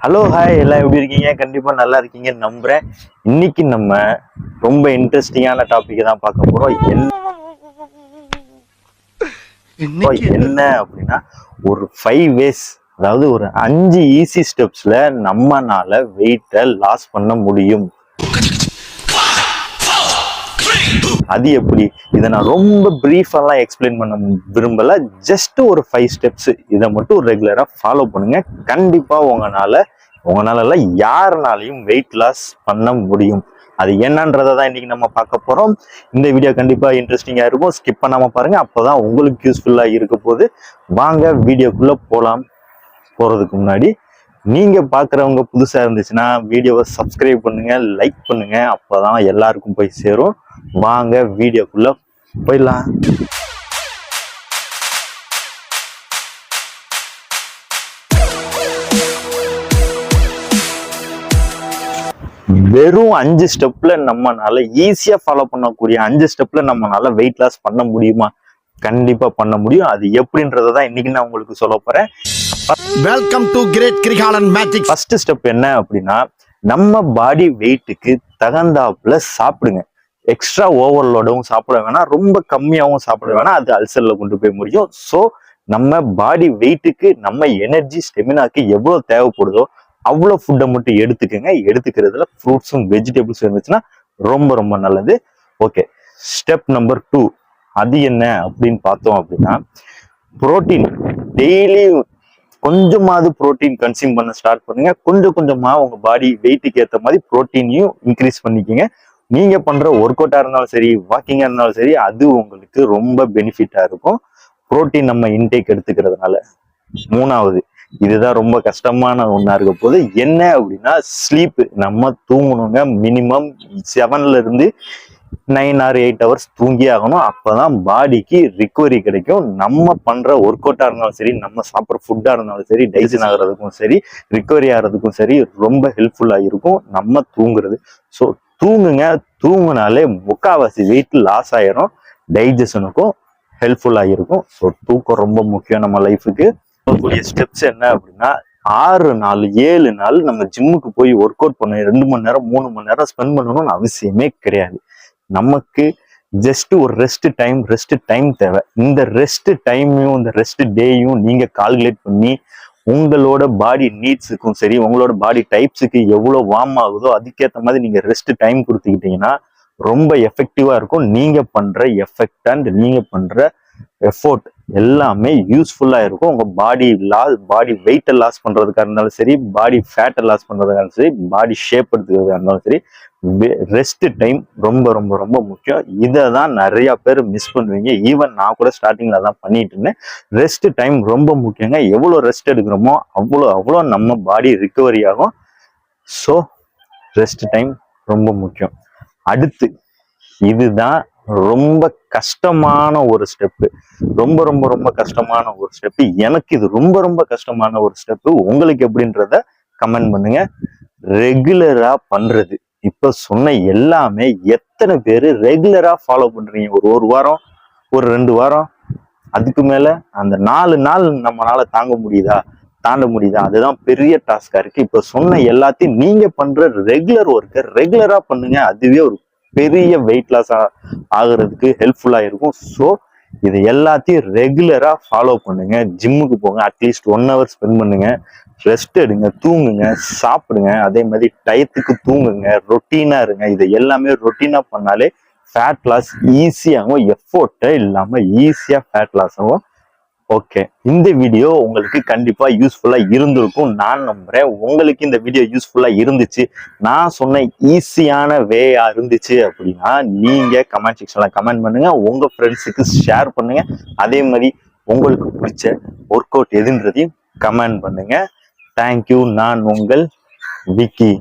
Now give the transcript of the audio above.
Hello hi, எல்லாம் எப்படி இருக்கீங்க? கண்டிப்பா நல்லா இருக்கீங்கன்னு நம்புறேன். இன்னைக்கு நம்ம ரொம்ப இன்ட்ரெஸ்டிங்கான டாபிக் தான் பார்க்க போறோம். என்ன அப்படின்னா, ஒரு 5 ways, அதாவது ஒரு 5 ஈஸி ஸ்டெப்ஸ்ல நம்மனால வெயிட்டை லாஸ் பண்ண முடியும். அது எப்படி? இதை நான் ரொம்ப பிரீஃபெல்லாம் எக்ஸ்பிளைன் பண்ண விரும்பல. ஜஸ்ட் ஒரு 5 ஸ்டெப்ஸ், இதை மட்டும் ரெகுலரா ஃபாலோ பண்ணுங்க. கண்டிப்பா உங்களால யாருனாலையும் வெயிட் லாஸ் பண்ண முடியும். அது என்னன்றதை தான் இன்னைக்கு நம்ம பார்க்க போறோம். இந்த வீடியோ கண்டிப்பா இன்ட்ரெஸ்டிங்கா இருக்கும். ஸ்கிப் பண்ணாம பாருங்க, அப்போதான் உங்களுக்கு யூஸ்ஃபுல்லா இருக்க போது. வாங்க வீடியோக்குள்ள போறதுக்கு முன்னாடி நீங்க பாக்குறவங்க புதுசா இருந்துச்சுன்னா வீடியோவை சப்ஸ்கிரைப் பண்ணுங்க, லைக் பண்ணுங்க. அப்பதான் எல்லாருக்கும் போய் சேரும். வாங்க வீடியோக்குள்ள போயிடலாம். வெறும் 5 ஸ்டெப்ல நம்மனால ஈஸியா ஃபாலோ பண்ணக்கூடிய 5 ஸ்டெப்ல நம்மனால வெயிட் லாஸ் பண்ண முடியுமா? கண்டிப்பா பண்ண முடியும். அது எப்படின்றதான் இன்னைக்கு நான் உங்களுக்கு சொல்ல போறேன். Welcome to great Kirikalan magic. First step என்ன அப்படின்னா, நம்ம பாடி வெயிட்டுக்கு தகுந்தாப்புல சாப்பிடுங்க. எக்ஸ்ட்ரா ஓவர்லோடவும் சாப்பிட வேணாம், ரொம்ப கம்மியாகவும் சாப்பிட வேணாம். அது அல்சர்ல கொண்டு போய் முடியும். ஸோ நம்ம பாடி வெயிட்டுக்கு, நம்ம எனர்ஜி ஸ்டெமினாக்கு எவ்வளவு தேவைப்படுதோ அவ்வளோ ஃபுட்டை மட்டும் எடுத்துக்கங்க. எடுத்துக்கிறதுல ஃப்ரூட்ஸும் வெஜிடபிள்ஸும் இருந்துச்சுன்னா ரொம்ப ரொம்ப நல்லது. ஓகே, ஸ்டெப் நம்பர் 2 அது என்ன அப்படின்னு பார்த்தோம் அப்படின்னா, புரோட்டீன். டெய்லி கொஞ்சமாவது புரோட்டீன் கன்சியூம் பண்ண ஸ்டார்ட் பண்ணுங்க. கொஞ்சம் கொஞ்சமா உங்க பாடி வெயிட்டுக்கு ஏற்ற மாதிரி புரோட்டீனையும் இன்க்ரீஸ் பண்ணிக்கங்க. நீங்க பண்ற ஒர்க் அவுட்டா இருந்தாலும் சரி, வாக்கிங்கா இருந்தாலும் சரி, அது உங்களுக்கு ரொம்ப பெனிஃபிட்டா இருக்கும் புரோட்டீன் நம்ம இன்டேக் எடுத்துக்கிறதுனால. 3வது, இதுதான் ரொம்ப கஷ்டமான ஒண்ணா இருக்க போது. என்ன அப்படின்னா, ஸ்லீப். நம்ம தூங்கணுங்க. மினிமம் 7ல இருந்து 9 or 8 hours தூங்கி ஆகணும். அப்பதான் பாடிக்கு ரிகவரி கிடைக்கும். நம்ம பண்ற ஒர்க் அவுட்டா இருந்தாலும் சரி, நம்ம சாப்பிட்ற ஃபுட்டா இருந்தாலும் சரி, டைஜன் ஆகிறதுக்கும் சரி, ரிகவரி ஆகிறதுக்கும் சரி ரொம்ப ஹெல்ப்ஃபுல்லா இருக்கும் நம்ம தூங்குறது. ஸோ தூங்குங்க. தூங்குனாலே முக்காவாசி வெயிட் லாஸ் ஆயிரும். டைஜஷனுக்கும் ஹெல்ப்ஃபுல்லா இருக்கும். ஸோ தூக்கம் ரொம்ப முக்கியம் நம்ம லைஃபுக்கு. கூடிய ஸ்டெப்ஸ் என்ன அப்படின்னா, 6 நாள் 7 நாள் நம்ம ஜிம்முக்கு போய் ஒர்க் அவுட் பண்ண 2 மணி நேரம் 3 மணி நேரம் ஸ்பெண்ட் பண்ணணும்னு அவசியமே கிடையாது. நமக்கு ஜஸ்ட் ஒரு ரெஸ்ட் டைம் தேவை. இந்த ரெஸ்ட் டைமையும் இந்த ரெஸ்ட் டேயும் நீங்க கால்குலேட் பண்ணி உங்களோட பாடி நீட்ஸுக்கும் சரி, உங்களோட பாடி டைப்ஸுக்கு எவ்வளோ வார்ம் ஆகுதோ அதுக்கேற்ற மாதிரி நீங்க ரெஸ்ட் டைம் கொடுத்துக்கிட்டீங்கன்னா ரொம்ப எஃபெக்டிவா இருக்கும். நீங்க பண்ற எஃபெக்ட் அண்ட் நீங்க பண்ற எஃபோர்ட் எல்லாமே யூஸ்ஃபுல்லா இருக்கும். உங்க பாடி வெயிட்டை லாஸ் பண்றதுக்காக இருந்தாலும் சரி, பாடி ஃபேட்டை லாஸ் பண்றதுக்காக இருந்தாலும் சரி, பாடி ஷேப் எடுத்துக்கிறதுக்காக இருந்தாலும் சரி, ரெஸ்ட் டைம் ரொம்ப ரொம்ப ரொம்ப முக்கியம். இதை தான் நிறைய பேர் மிஸ் பண்ணுவீங்க. ஈவன் நான் கூட ஸ்டார்டிங்ல தான் பண்ணிட்டு இருந்தேன். ரெஸ்ட் டைம் ரொம்ப முக்கியங்க. எவ்வளோ ரெஸ்ட் எடுக்கிறோமோ அவ்வளோ நம்ம பாடி ரிகவரி ஆகும். ஸோ ரெஸ்ட் டைம் ரொம்ப முக்கியம். அடுத்து, இதுதான் ரொம்ப கஷ்டமான ஒரு ஸ்டெப்பு. ரொம்ப ரொம்ப ரொம்ப கஷ்டமான ஒரு ஸ்டெப்பு. எனக்கு இது ரொம்ப ரொம்ப கஷ்டமான ஒரு ஸ்டெப்பு. உங்களுக்கு எப்படின்றத கமெண்ட் பண்ணுங்க. ரெகுலரா பண்றது. இப்ப சொன்ன எல்லாமே எத்தனை பேரு ரெகுலரா ஃபாலோ பண்றீங்க? ஒரு வாரம், ஒரு 2 வாரம், அதுக்கு மேல அந்த 4 நாள் நம்மளால தாண்ட முடியுதா? அதுதான் பெரிய டாஸ்கா இருக்கு. இப்ப சொன்ன எல்லாத்தையும் நீங்க பண்ற ரெகுலர் ஒர்க்கை ரெகுலரா பண்ணுங்க. அதுவே ஒரு பெரிய வெயிட் லாஸ் ஆகுறதுக்கு ஹெல்ப்ஃபுல்லா இருக்கும். ஸோ இது எல்லாத்தையும் ரெகுலரா ஃபாலோ பண்ணுங்க. ஜிம்முக்கு போங்க, அட்லீஸ்ட் 1 hour ஸ்பெண்ட் பண்ணுங்க. ரெஸ்ட் எடுங்க, தூங்குங்க, சாப்பிடுங்க. அதே மாதிரி டயத்துக்கு தூங்குங்க, ரொட்டீனா இருங்க. இது எல்லாமே ரொட்டீனா பண்ணாலே ஃபேட் லாஸ் ஈஸியாகவும், எஃபோர்ட்டே இல்லாம ஈஸியா ஃபேட் லாஸ் ஆகும். ஓகே, இந்த வீடியோ உங்களுக்கு கண்டிப்பா யூஸ்ஃபுல்லா இருந்திருக்கும் நான் நம்புறேன். உங்களுக்கு இந்த வீடியோ யூஸ்ஃபுல்லா இருந்துச்சு, நான் சொன்ன ஈஸியான வேயா இருந்துச்சு அப்படின்னா நீங்க கமெண்ட் செக்ஷன்ல கமெண்ட் பண்ணுங்க. உங்க ஃப்ரெண்ட்ஸுக்கு ஷேர் பண்ணுங்க. அதே மாதிரி உங்களுக்கு பிடிச்ச ஒர்க் அவுட் எதுன்றதையும் கமெண்ட் பண்ணுங்க. தேங்க்யூ. நான் உங்கள் விக்கி.